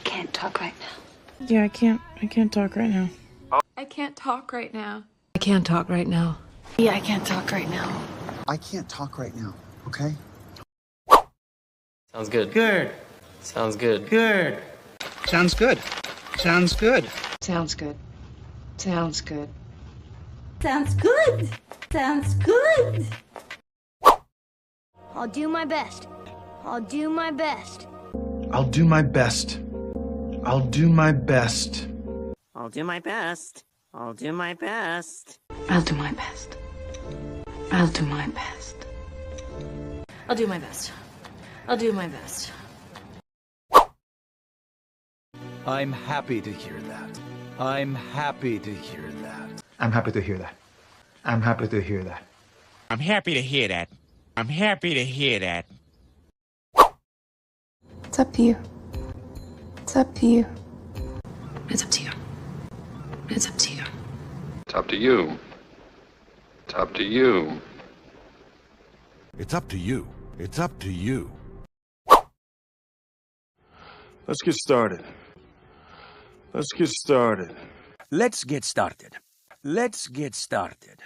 can't talk right now. Yeah, I can't talk right now. I can't talk right now. I can't talk right now. Yeah, I can't talk right now. I can't talk right now, okay? Sounds good. Good. Sounds good. Good. Sounds good. Sounds good. Sounds good. Sounds good. Sounds good. Sounds good. I'll do my best. I'll do my best. I'll do my best. I'll do my best. I'll do my best. I'll do my best. I'll do my best. I'll do my best. I'll do my best. I'll do my best. I'm happy to hear that. I'm happy to hear that. I'm happy to hear that. I'm happy to hear that. I'm happy to hear that. I'm happy to hear that. It's up to you. It's up to you. It's up to you. It's up to you. It's up to you. It's up to you. It's up to you. It's up to you. Let's get started. Let's get started. Let's get started. Let's get started.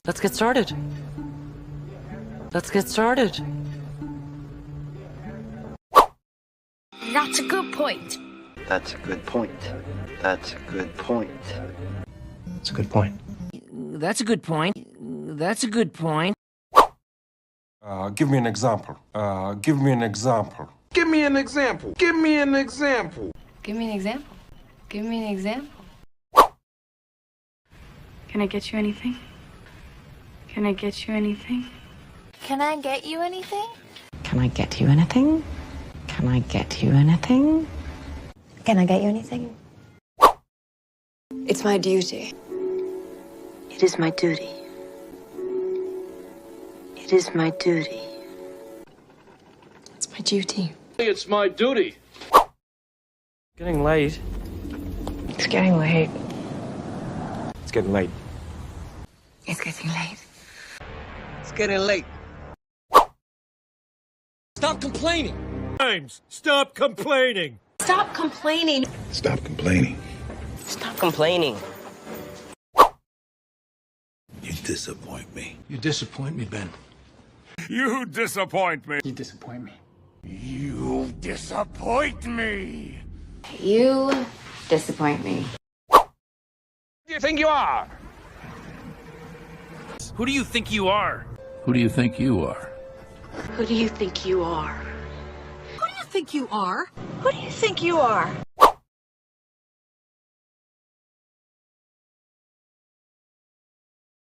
Let's get started. Let's get started. That's a good point. That's a good point. That's a good point. That's a good point. That's a good point. That's a good point. Give me an example. Give me an example. Give me an example. Give me an example. Give me an example. Give me an example. Can I get you anything? Can I get you anything? Can I get you anything? Can I get you anything? Can I get you anything? Can I get you anything? It's my duty. It is my duty. It is my duty. It's my duty. It's my duty. Getting late. It's getting late. It's getting late. It's getting late. It's getting late. Stop complaining. James, stop complaining. Stop complaining. Stop complaining. Stop complaining. You disappoint me. You disappoint me, Ben. You disappoint me. You disappoint me. You disappoint me. You disappoint me. Who do you think you are? Who do you think you are? Who do you think you are? Who do you think you are? Who do you think you are? Who do you think you are?